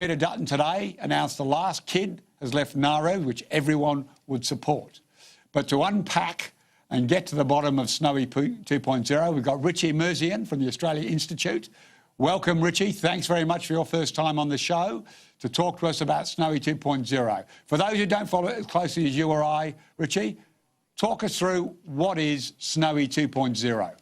Peter Dutton today announced the last kid has left Nauru, which everyone would support. But to unpack and get to the bottom of Snowy 2.0, we've got Richie Merzian from the Australia Institute. Welcome, Richie. Thanks very much for your first time on the show to talk to us about Snowy 2.0. For those who don't follow it as closely as you or I, Richie, talk us through what is Snowy 2.0.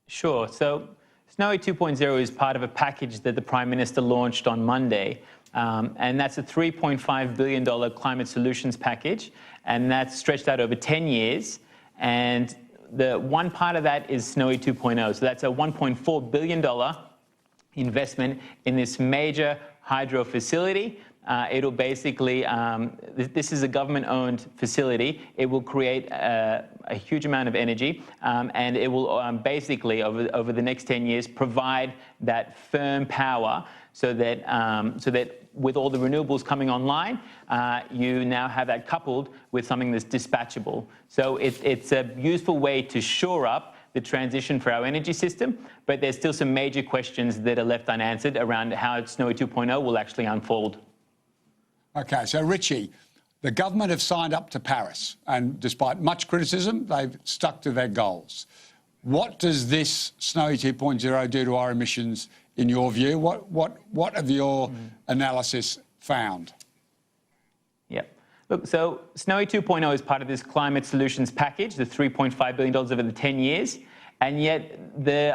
Sure. So Snowy 2.0 is part of a package that the Prime Minister launched on Monday, and that's a $3.5 billion climate solutions package, and that's stretched out over 10 years. And the one part of that is Snowy 2.0. So that's a $1.4 billion investment in this major hydro facility. It'll basically, this is a government-owned facility. It will create a huge amount of energy, and it will basically, over the next 10 years, provide that firm power so that with all the renewables coming online, you now have that coupled with something that's dispatchable. So it's a useful way to shore up the transition for our energy system, but there's still some major questions that are left unanswered around how Snowy 2.0 will actually unfold. OK, so Richie, the government have signed up to Paris, and despite much criticism, they've stuck to their goals. What does this Snowy 2.0 do to our emissions, in your view? What have your analysis found? Yep. Look, so Snowy 2.0 is part of this climate solutions package, the $3.5 billion over the 10 years. And yet,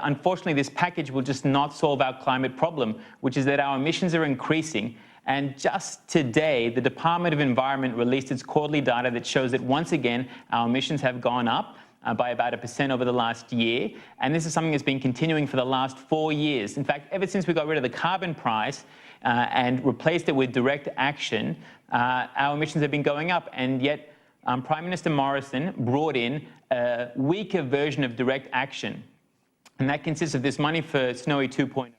unfortunately, this package will just not solve our climate problem, which is that our emissions are increasing. And just today, the Department of Environment released its quarterly data that shows that once again, our emissions have gone up by about 1% over the last year. And this is something that's been continuing for the last 4 years. In fact, ever since we got rid of the carbon price and replaced it with direct action, our emissions have been going up. And yet, Prime Minister Morrison brought in a weaker version of direct action. And that consists of this money for Snowy 2.0.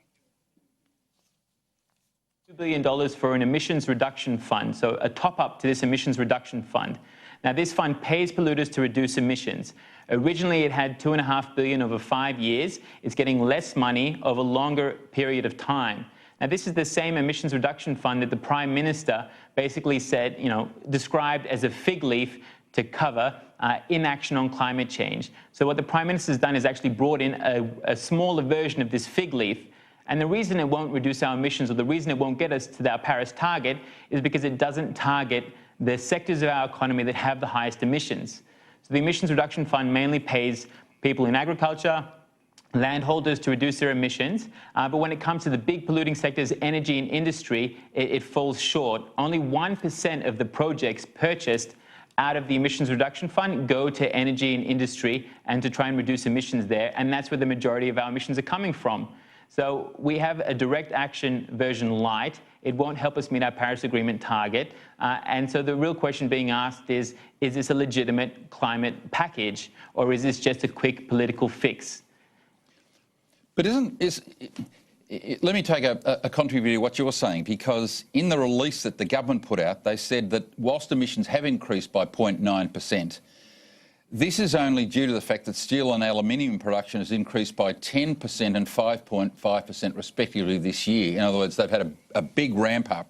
$2 billion for an emissions reduction fund, so a top-up to this emissions reduction fund. Now, this fund pays polluters to reduce emissions. Originally, it had $2.5 billion over 5 years. It's getting less money over a longer period of time. Now, this is the same emissions reduction fund that the Prime Minister basically said, described as a fig leaf to cover inaction on climate change. So what the Prime Minister's done is actually brought in a smaller version of this fig leaf. And the reason it won't reduce our emissions, or the reason it won't get us to our Paris target, is because it doesn't target the sectors of our economy that have the highest emissions. So the Emissions Reduction Fund mainly pays people in agriculture, landholders to reduce their emissions. But when it comes to the big polluting sectors, energy and industry, it falls short. Only 1% of the projects purchased out of the Emissions Reduction Fund go to energy and industry and to try and reduce emissions there. And that's where the majority of our emissions are coming from. So we have a direct action version light. It won't help us meet our Paris Agreement target. And so the real question being asked is this a legitimate climate package, or is this just a quick political fix? But let me take a contrary view to what you're saying, because in the release that the government put out, they said that whilst emissions have increased by 0.9%, this is only due to the fact that steel and aluminium production has increased by 10% and 5.5% respectively this year. In other words, they've had a big ramp up.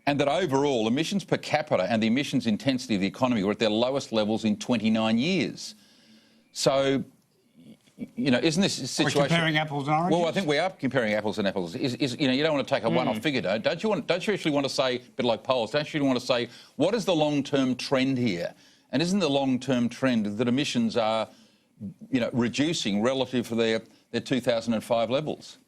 And that overall, emissions per capita and the emissions intensity of the economy were at their lowest levels in 29 years. So, isn't this a situation... We're comparing apples and oranges? Well, I think we are comparing apples and apples. You don't want to take a one-off figure, don't you? Don't you actually want to say, a bit like polls, don't you want to say, what is the long-term trend here? And isn't the long-term trend that emissions are, reducing relative to their 2005 levels?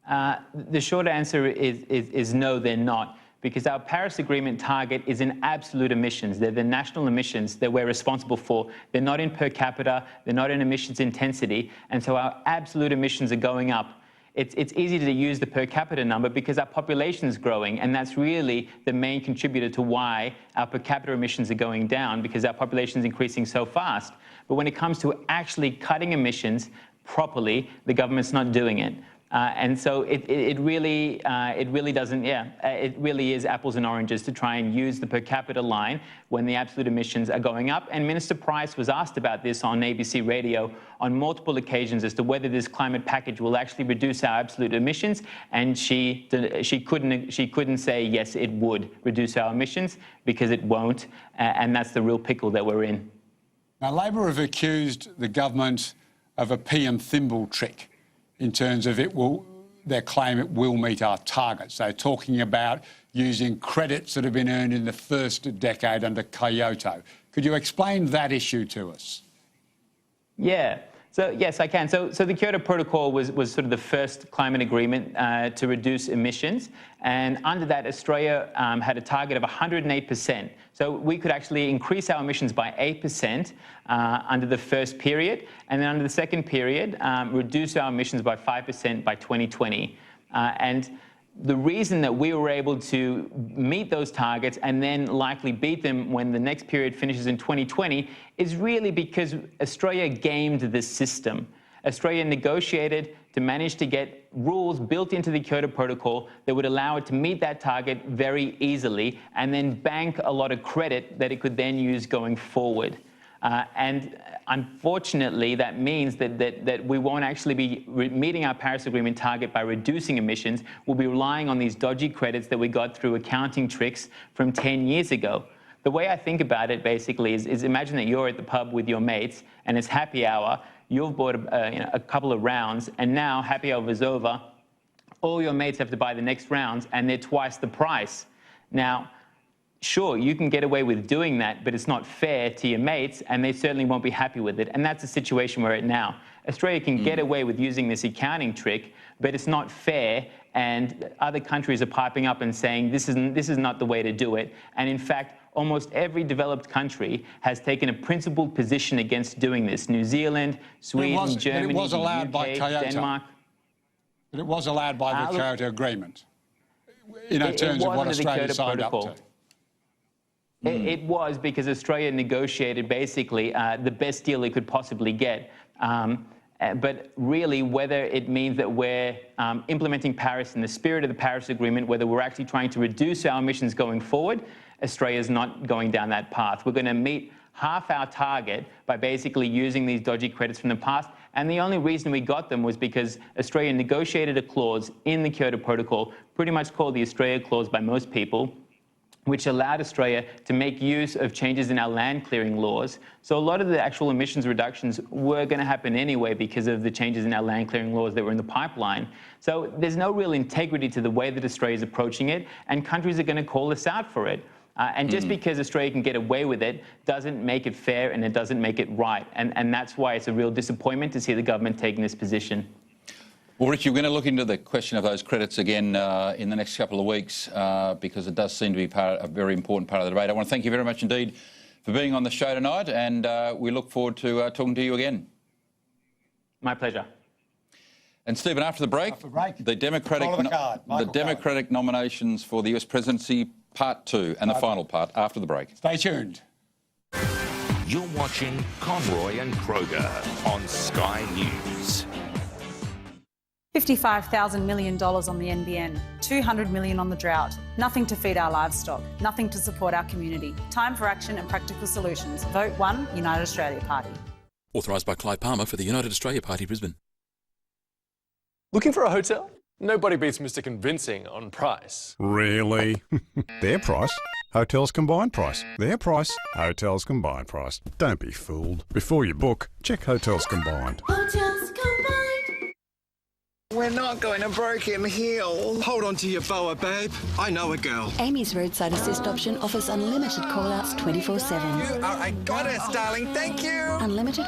The short answer is no, they're not, because our Paris Agreement target is in absolute emissions. They're the national emissions that we're responsible for. They're not in per capita, they're not in emissions intensity, and so our absolute emissions are going up. It's easy to use the per capita number because our population is growing, and that's really the main contributor to why our per capita emissions are going down, because our population is increasing so fast. But when it comes to actually cutting emissions properly, the government's not doing it. And so it really doesn't, it really is apples and oranges to try and use the per capita line when the absolute emissions are going up. And Minister Price was asked about this on ABC Radio on multiple occasions as to whether this climate package will actually reduce our absolute emissions. And she couldn't say, yes, it would reduce our emissions, because it won't. And that's the real pickle that we're in. Now, Labor have accused the government of a pea and thimble trick in terms of their claim it will meet our targets. They're talking about using credits that have been earned in the first decade under Kyoto. Could you explain that issue to us? Yeah. So, yes, I can. So the Kyoto Protocol was sort of the first climate agreement to reduce emissions. And under that, Australia had a target of 108%. So we could actually increase our emissions by 8% under the first period. And then under the second period, reduce our emissions by 5% by 2020. And the reason that we were able to meet those targets and then likely beat them when the next period finishes in 2020 is really because Australia gamed this system. Australia negotiated to manage to get rules built into the Kyoto Protocol that would allow it to meet that target very easily and then bank a lot of credit that it could then use going forward. And unfortunately, that means that we won't actually be meeting our Paris Agreement target by reducing emissions. We'll be relying on these dodgy credits that we got through accounting tricks from 10 years ago. The way I think about it, basically, is imagine that you're at the pub with your mates and it's happy hour. You've bought a couple of rounds, and now happy hour is over. All your mates have to buy the next rounds, and they're twice the price. Now, sure, you can get away with doing that, but it's not fair to your mates, and they certainly won't be happy with it. And that's the situation we're at now. Australia can get away with using this accounting trick, but it's not fair, and other countries are piping up and saying this is not the way to do it. And in fact, almost every developed country has taken a principled position against doing this. New Zealand, Sweden, Germany, it was allowed UK, by Kyoto. Denmark. But it was allowed by the Kyoto Agreement, in terms of what Australia signed up to. It was because Australia negotiated basically the best deal it could possibly get. But really, whether it means that we're implementing Paris in the spirit of the Paris Agreement, whether we're actually trying to reduce our emissions going forward, Australia's not going down that path. We're going to meet half our target by basically using these dodgy credits from the past. And the only reason we got them was because Australia negotiated a clause in the Kyoto Protocol, pretty much called the Australia Clause by most people, which allowed Australia to make use of changes in our land clearing laws. So a lot of the actual emissions reductions were going to happen anyway because of the changes in our land clearing laws that were in the pipeline. So there's no real integrity to the way that Australia is approaching it, and countries are going to call us out for it. And just because Australia can get away with it doesn't make it fair, and it doesn't make it right. And that's why it's a real disappointment to see the government taking this position. Well, Richie, we're going to look into the question of those credits again in the next couple of weeks because it does seem to be a very important part of the debate. I want to thank you very much indeed for being on the show tonight, and we look forward to talking to you again. My pleasure. And Stephen, after the break, the Democratic nominations for the US presidency, part 2, and the final part after the break. Stay tuned. You're watching Conroy and Kroger on Sky News. $55,000 million on the NBN, $200 million on the drought. Nothing to feed our livestock, nothing to support our community. Time for action and practical solutions. Vote 1, United Australia Party. Authorised by Clive Palmer for the United Australia Party, Brisbane. Looking for a hotel? Nobody beats Mr. Convincing on price. Really? Their price? Hotels Combined Price. Their price? Hotels Combined Price. Don't be fooled. Before you book, check Hotels Combined. Hotels Combined. We're not going to Broken Hill. Hold on to your boa, babe. I know a girl. Amy's roadside assist option offers unlimited call-outs 24/7. You are a goddess, darling. Thank you. Unlimited